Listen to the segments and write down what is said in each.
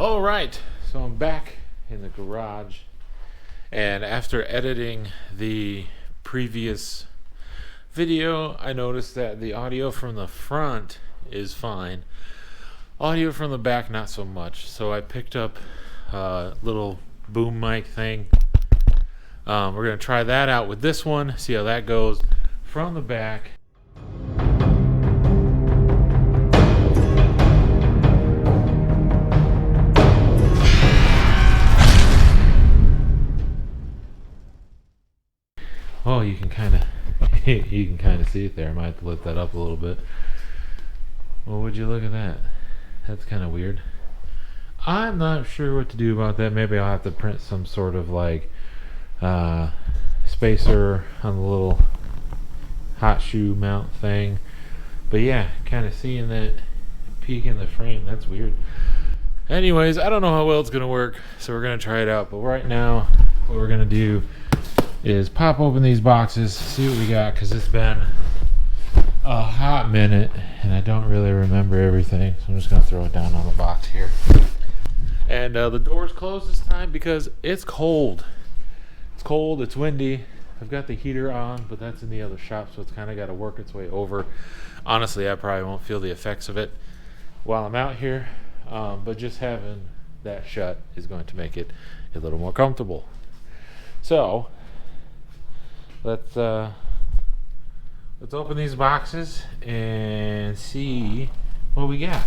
All right, so I'm back in the garage, and after editing the previous video, I noticed that the audio from the front is fine. Audio from the back, not so much. So I picked up a little boom mic thing. We're going to try that out with this one, see how that goes from the back. Oh, you can kind of see it there. I might have to lift that up a little bit. Well, would you look at that? That's kind of weird. I'm not sure what to do about that. Maybe I'll have to print some sort of like spacer on the little hot shoe mount thing. But yeah, kind of seeing that peak in the frame, that's weird. Anyways, I don't know how well it's gonna work, so we're gonna try it out. But right now, what we're gonna do is pop open these boxes, see what we got, because it's been a hot minute and I don't really remember everything, so I'm just gonna throw it down on the box here. And the door's closed this time because it's cold. It's cold, it's windy. I've got the heater on, but that's in the other shop, so it's kind of got to work its way over. Honestly, I probably won't feel the effects of it while I'm out here, but just having that shut is going to make it a little more comfortable. So let's open these boxes and see what we got.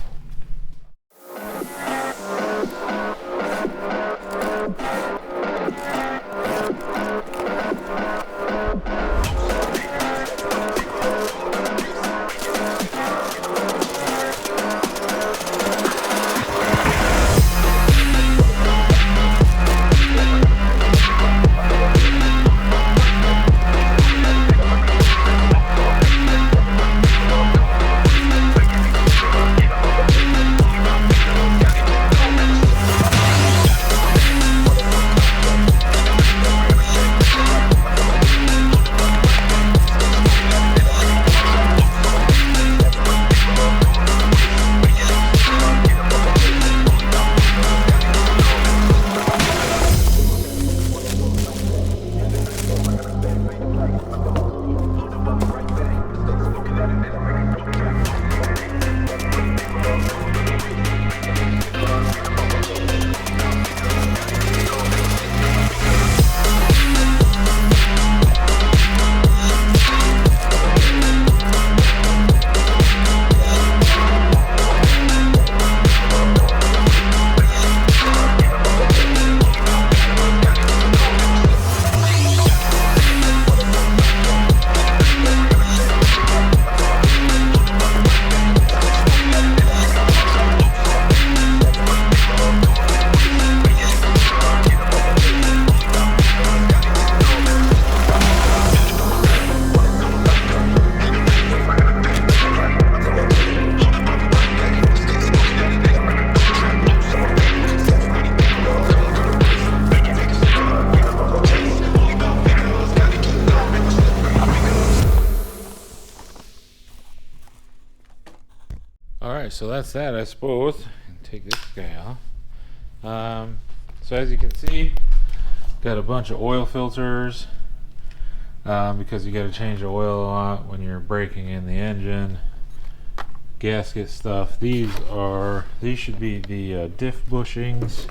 Alright, so that's that, I suppose. Take this guy off. So as you can see, got a bunch of oil filters because you got to change the oil a lot when you're braking in the engine. Gasket stuff. These should be the diff bushings,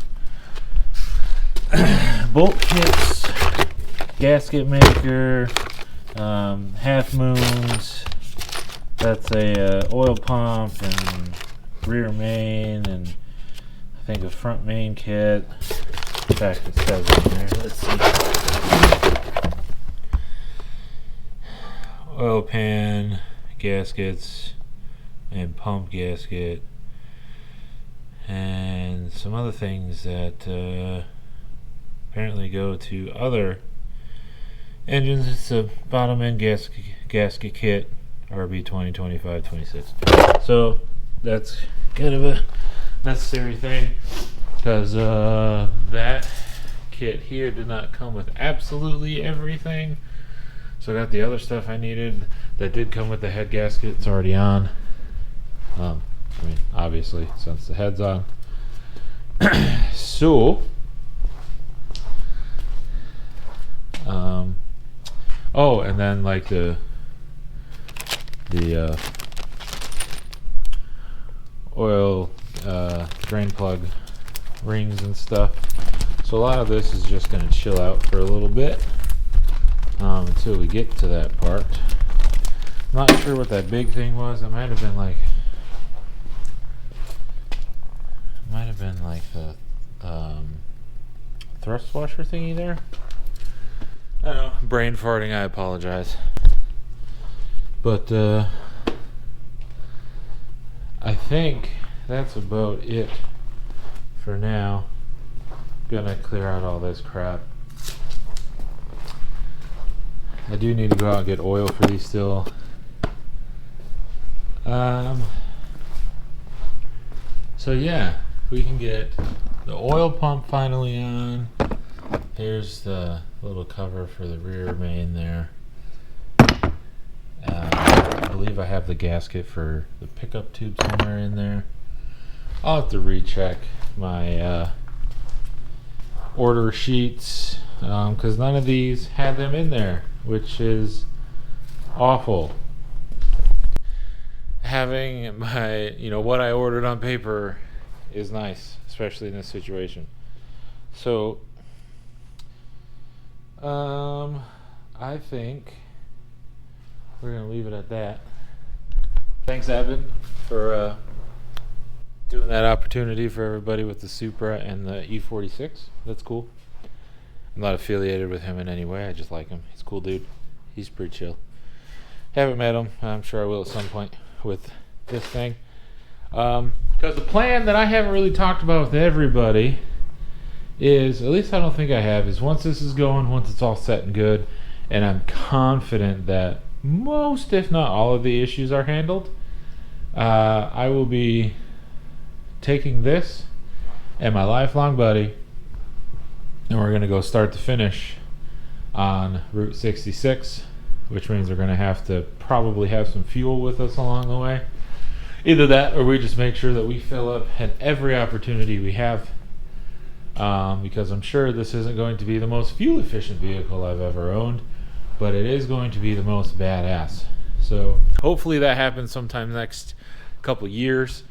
bolt kits, gasket maker, half moons. That's a oil pump and rear main, and I think a front main kit. In fact, it says in there. Let's see. Oil pan, gaskets, and pump gasket, and some other things that apparently go to other engines. It's a bottom end gasket kit. RB 20, 25, 26. So that's kind of a necessary thing because that kit here did not come with absolutely everything. So I got the other stuff I needed that did come with the head gasket. It's already on. I mean, obviously, since the head's on. So, oh, and then like the oil drain plug rings and stuff. So a lot of this is just going to chill out for a little bit until we get to that part. I'm not sure what that big thing was. It might have been like the thrust washer thingy there. I don't know. Brain farting. I apologize. But I think that's about it for now. Gonna clear out all this crap. I do need to go out and get oil for these still. So yeah, we can get the oil pump finally on. Here's the little cover for the rear main there. I believe I have the gasket for the pickup tube somewhere in there. I'll have to recheck my order sheets because none of these had them in there, which is awful. Having my, what I ordered on paper is nice, especially in this situation. So, I think we're gonna leave it at that. Thanks, Evan, for doing that opportunity for everybody with the Supra and the E46. That's cool. I'm not affiliated with him in any way. I just like him. He's a cool dude. He's pretty chill. Haven't met him. I'm sure I will at some point with this thing. Because the plan that I haven't really talked about with everybody is, at least I don't think I have, is once this is going, once it's all set and good, and I'm confident that most, if not all, of the issues are handled, I will be taking this and my lifelong buddy, and we're going to go start to finish on Route 66, which means we're going to have to probably have some fuel with us along the way. Either that, or we just make sure that we fill up at every opportunity we have, because I'm sure this isn't going to be the most fuel efficient vehicle I've ever owned, but it is going to be the most badass. So hopefully that happens sometime next couple years.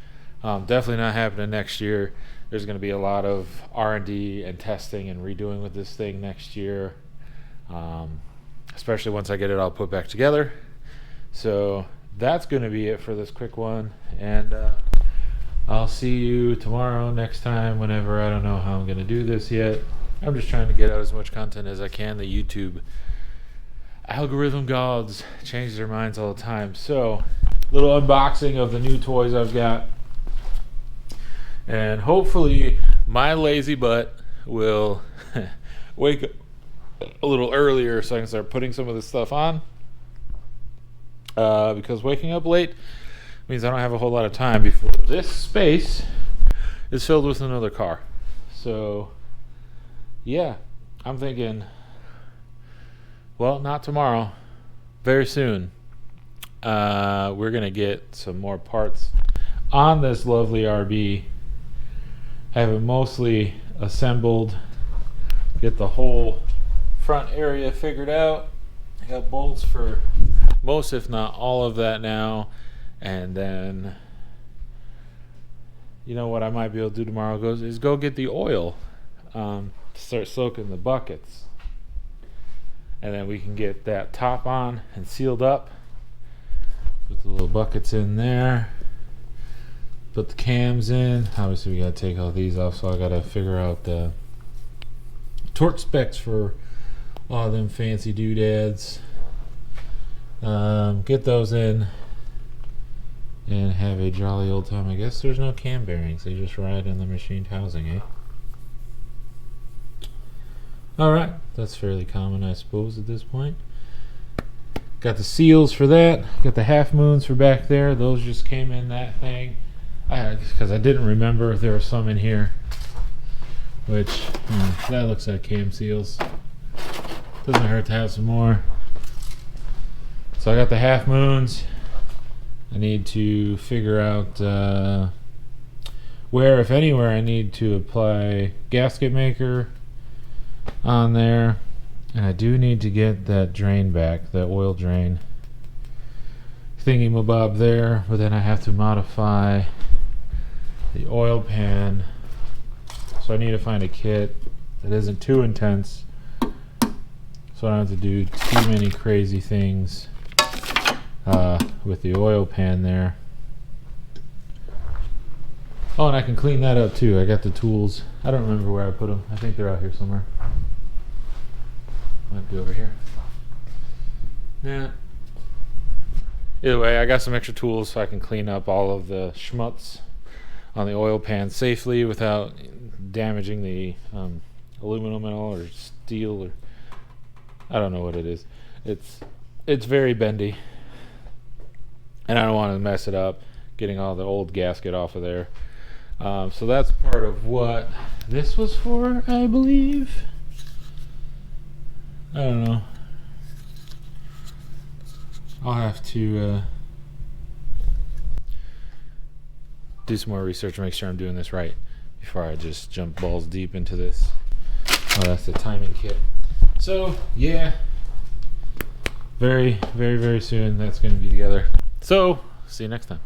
Definitely not happening next year. There's going to be a lot of R&D and testing and redoing with this thing next year, especially once I get it all put back together. So that's going to be it for this quick one, and I'll see you tomorrow, next time, whenever. I don't know how I'm going to do this yet. I'm just trying to get out as much content as I can. The YouTube algorithm gods change their minds all the time. So, little unboxing of the new toys I've got, and hopefully my lazy butt will wake up a little earlier so I can start putting some of this stuff on, because waking up late means I don't have a whole lot of time before this space is filled with another car. So yeah, I'm thinking, well, not tomorrow, very soon, we're gonna get some more parts on this lovely RB. I have it mostly assembled, get the whole front area figured out. I got bolts for most, if not all, of that now. And then, what I might be able to do tomorrow is go get the oil to start soaking the buckets. And then we can get that top on and sealed up. Put the little buckets in there. Put the cams in. Obviously we got to take all these off, so I got to figure out the torque specs for all of them fancy doodads. Get those in and have a jolly old time. I guess there's no cam bearings. They just ride in the machined housing, eh? Alright, that's fairly common, I suppose, at this point. Got the seals for that. Got the half moons for back there. Those just came in that thing. Because I didn't remember if there were some in here. Which, that looks like cam seals. Doesn't hurt to have some more. So I got the half moons. I need to figure out where, if anywhere, I need to apply gasket maker on there. And I do need to get that drain back, that oil drain thingy-mabob there, but then I have to modify the oil pan. So I need to find a kit that isn't too intense, so I don't have to do too many crazy things with the oil pan there. Oh, and I can clean that up too. I got the tools. I don't remember where I put them. I think they're out here somewhere. Might be over here. Yeah. Either way, I got some extra tools so I can clean up all of the schmutz on the oil pan safely without damaging the aluminum and all, or steel, or I don't know what it is. It's very bendy, and I don't want to mess it up getting all the old gasket off of there. So that's part of what this was for, I believe. I don't know. I'll have to do some more research and make sure I'm doing this right before I just jump balls deep into this. Oh, that's the timing kit. So, yeah. Very, very, very soon that's going to be together. So, see you next time.